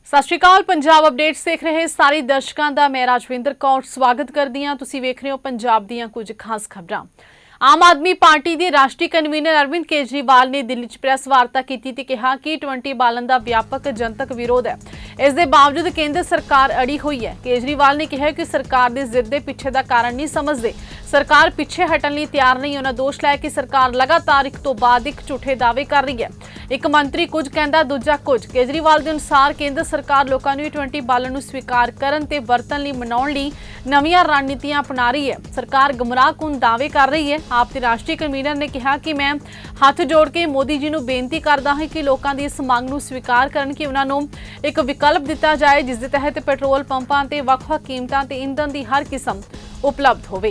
ਸਤਿ ਸ਼੍ਰੀ ਅਕਾਲ। ਪੰਜਾਬ ਅਪਡੇਟਸ ਦੇਖ ਰਹੇ ਸਾਰੇ ਦਰਸ਼ਕਾਂ ਦਾ ਮੈਂ ਰਾਜਵਿੰਦਰ ਕੌਰ ਸਵਾਗਤ ਕਰਦੀ ਹਾਂ। ਤੁਸੀਂ ਵੇਖ ਰਹੇ ਹੋ ਪੰਜਾਬ ਦੀਆਂ ਕੁਝ ਖਾਸ ਖਬਰਾਂ। ਆਮ ਆਦਮੀ ਪਾਰਟੀ ਦੇ ਰਾਸ਼ਟਰੀ ਕਨਵੀਨਰ ਅਰਵਿੰਦ ਕੇਜਰੀਵਾਲ ਨੇ ਦਿੱਲੀ 'ਚ ਪ੍ਰੈਸ ਵਾਰਤਾ ਕੀਤੀ ਤੇ ਕਿਹਾ ਕਿ 20 ਬਾਲਨ ਦਾ ਵਿਆਪਕ ਜਨਤਕ ਵਿਰੋਧ ਹੈ। ਇਸ ਦੇ ਬਾਵਜੂਦ ਕੇਂਦਰ ਸਰਕਾਰ ਅੜੀ ਹੋਈ ਹੈ। ਕੇਜਰੀਵਾਲ ਨੇ ਕਿਹਾ ਕਿ ਸਰਕਾਰ ਦੀ ਜ਼ਿੱਦ ਦੇ ਪਿੱਛੇ ਦਾ ਕਾਰਨ ਨਹੀਂ ਸਮਝਦੇ। ਸਰਕਾਰ ਪਿੱਛੇ ਹਟਣ ਲਈ ਤਿਆਰ ਨਹੀਂ। ਉਹਨਾਂ ਦੋਸ਼ ਲਾਇਆ ਕਿ ਸਰਕਾਰ ਲਗਾਤਾਰ ਇੱਕ ਤੋਂ ਬਾਅਦ ਇੱਕ ਝੂਠੇ ਦਾਅਵੇ ਕਰ ਰਹੀ ਹੈ। ਇੱਕ ਮੰਤਰੀ ਕੁਝ ਕਹਿੰਦਾ, ਦੂਜਾ ਕੁਝ। ਕੇਜਰੀਵਾਲ ਦੇ ਅਨੁਸਾਰ ਕੇਂਦਰ ਸਰਕਾਰ ਲੋਕਾਂ ਨੂੰ 20 ਬਾਲਨ ਨੂੰ ਸਵੀਕਾਰ ਕਰਨ ਤੇ ਵਰਤਣ ਲਈ ਮਨਾਉਣ ਲਈ ਨਵੀਆਂ ਰਣਨੀਤੀਆਂ ਅਪਣਾ ਰਹੀ ਹੈ। ਸਰਕਾਰ ਗੁੰਮਰਾਹਕੁਨ ਦਾਅਵੇ ਕਰ ਰਹੀ ਹੈ। ਆਪ ਦੇ ਰਾਸ਼ਟਰੀ ਕਨਵੀਨਰ ਨੇ ਕਿਹਾ ਕਿ ਮੈਂ ਹੱਥ ਜੋੜ ਕੇ ਮੋਦੀ ਜੀ ਨੂੰ ਬੇਨਤੀ ਕਰਦਾ ਹਾਂ ਕਿ ਲੋਕਾਂ ਦੀ ਇਸ ਮੰਗ ਨੂੰ ਸਵੀਕਾਰ ਕਰਨ ਕਿ ਉਹਨਾਂ ਨੂੰ ਇੱਕ ਵਿਕਲਪ ਦਿੱਤਾ ਜਾਏ ਜਿਸ ਦੇ ਤਹਿਤ ਪੈਟਰੋਲ ਪੰਪਾਂ ਤੇ ਵੱਖ-ਵੱਖ ਕੀਮਤਾਂ ਤੇ ईंधन ਦੀ हर किस्म उपलब्ध होवे।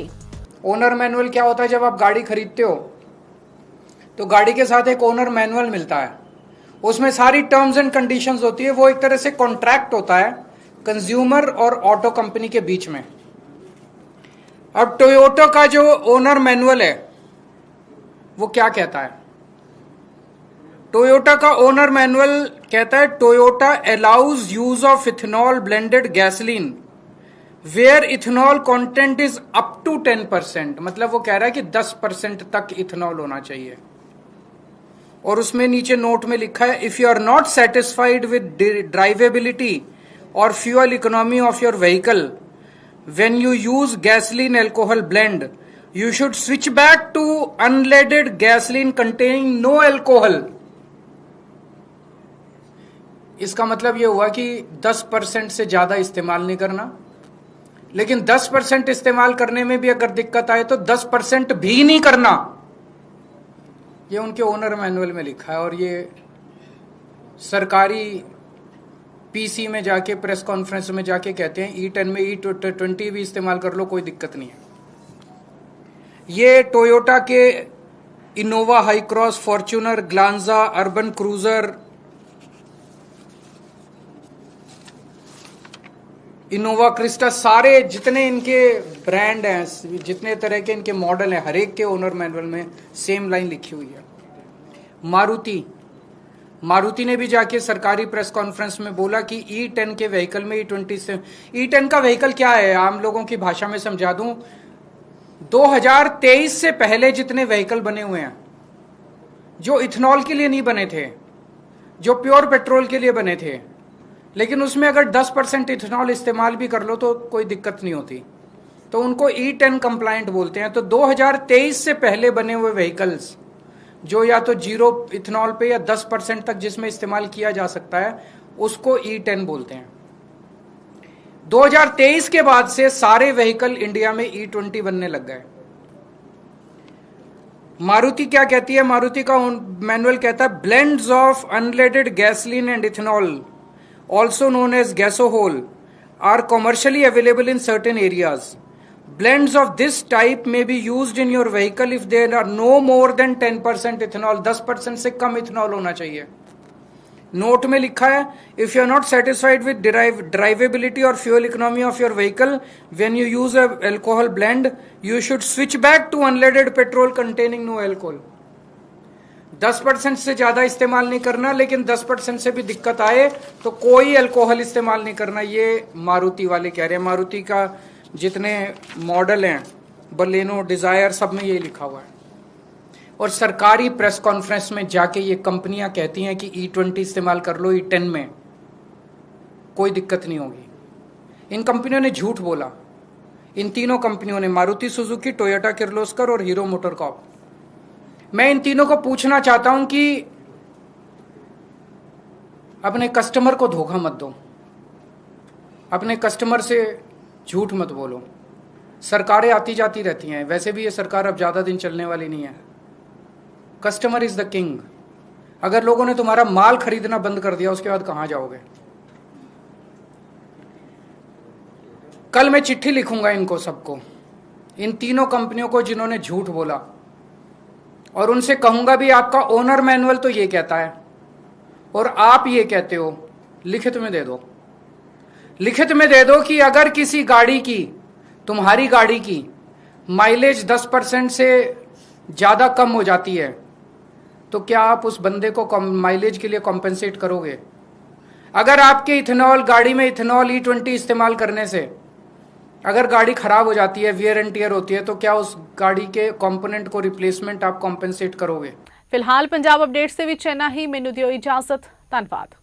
ओनर मैनुअल क्या होता है? जब आप गाड़ी खरीदते हो तो गाड़ी के साथ एक ओनर मैनुअल मिलता है, उसमें सारी टर्म्स एंड कंडीशंस होती है। वो एक तरह से कॉन्ट्रैक्ट होता है कंज्यूमर और ऑटो कंपनी के बीच में। अब टोयोटा का जो ओनर मैनुअल है वो क्या कहता है? टोयोटा का ओनर मैनुअल कहता है Toyota allows use of ethanol blended gasoline where ethanol content is up to 10%। मतलब वो कह रहा है कि 10% तक इथेनॉल होना चाहिए। और उसमें नीचे नोट में लिखा है if you are not satisfied with drivability और fuel economy of your vehicle when you use gasoline alcohol blend you should switch back to unleaded gasoline containing no alcohol. इसका मतलब यह हुआ कि 10% से ज्यादा इस्तेमाल नहीं करना, लेकिन 10% इस्तेमाल करने में भी अगर दिक्कत आए तो 10% भी नहीं करना। ये उनके ओनर मैनुअल में लिखा है। और ये सरकारी पीसी में जाके प्रेस कॉन्फ्रेंस में जाके कहते हैं E10 में E20 भी इस्तेमाल कर लो, कोई दिक्कत नहीं है। ये टोयोटा के Innova high cross, Fortuner, Glanza, urban cruiser, Innova Crysta, सारे जितने इनके ब्रांड हैं, जितने तरह के इनके मॉडल हैं, हर एक के ओनर मैनुअल में सेम लाइन लिखी हुई है। मारुति ने भी जाके सरकारी प्रेस कॉन्फ्रेंस में बोला कि E10 के व्हीकल में E20 से E10 का व्हीकल क्या है, आम लोगों की भाषा में समझा दूं। 2023 से पहले जितने व्हीकल बने हुए हैं जो इथेनॉल के लिए नहीं बने थे, जो प्योर पेट्रोल के लिए बने थे, लेकिन उसमें अगर 10% इथेनॉल इस्तेमाल भी कर लो तो कोई दिक्कत नहीं होती, तो उनको E10 कंप्लायंट बोलते हैं। तो 2023 से पहले बने हुए व्हीकल्स जो या तो 0 इथेनॉल पे या 10% तक जिसमें इस्तेमाल किया जा सकता है उसको E10 बोलते हैं। 2023 के बाद से सारे व्हीकल इंडिया में E20 बनने लग गए। मारुति क्या कहती है? मारुति का मैनुअल कहता है blends of unleaded gasoline and ethanol also known as gasohol are commercially available in certain areas. Blends of this type may be used in your vehicle if there are no more than 10% ethanol। 10% से कम ethanol होना चाहिए। Note में लिखा है if you are not satisfied with drivability or fuel economy of your vehicle when you use a alcohol blend you should switch back to unleaded petrol containing no alcohol। 10% से ज्यादा इस्तेमाल नहीं करना, लेकिन 10% से भी दिक्कत आए तो कोई अल्कोहल इस्तेमाल नहीं करना। ये मारुति वाले कह रहे हैं। मारुति का जितने मॉडल हैं, बलेनो, डिजायर, सब में ये लिखा हुआ है। और सरकारी प्रेस कॉन्फ्रेंस में जाके ये कंपनियां कहती हैं कि E20 इस्तेमाल कर लो, E10 में कोई दिक्कत नहीं होगी। इन कंपनियों ने झूठ बोला। इन तीनों कंपनियों ने, मारुति सुजुकी, टोयोटा किर्लोस्कर और हीरो मोटरकॉर्प। मैं इन तीनों को पूछना चाहता हूं कि अपने कस्टमर को धोखा मत दो, अपने कस्टमर से झूठ मत बोलो। सरकारें आती जाती रहती हैं, वैसे भी ये सरकार अब ज्यादा दिन चलने वाली नहीं है। Customer is the king. अगर लोगों ने तुम्हारा माल खरीदना बंद कर दिया उसके बाद कहां जाओगे? कल मैं चिट्ठी लिखूंगा इनको सबको, इन तीनों कंपनियों को जिन्होंने झूठ बोला, और उनसे कहूंगा भी आपका ओनर मैनुअल तो ये कहता है और आप ये कहते हो, लिखित में दे दो। लिखित में दे दो कि अगर किसी गाड़ी की, तुम्हारी गाड़ी की माइलेज 10% से ज्यादा कम हो जाती है तो क्या आप उस बंदे को माइलेज के लिए कॉम्पेंसेट करोगे? अगर आपके इथेनॉल गाड़ी में इथेनॉल E20 इस्तेमाल करने से अगर गाड़ी खराब हो जाती है, वियर एंड टियर होती है, तो क्या उस गाड़ी के कंपोनेंट को रिप्लेसमेंट आप कॉम्पनसेट करोगे? फिलहाल पंजाब अपडेट्स ਦੇ ਵਿੱਚ ਇੰਨਾ ਹੀ। ਮੈਨੂੰ ਦਿਓ ਇਜਾਜ਼ਤ। ਧੰਨਵਾਦ।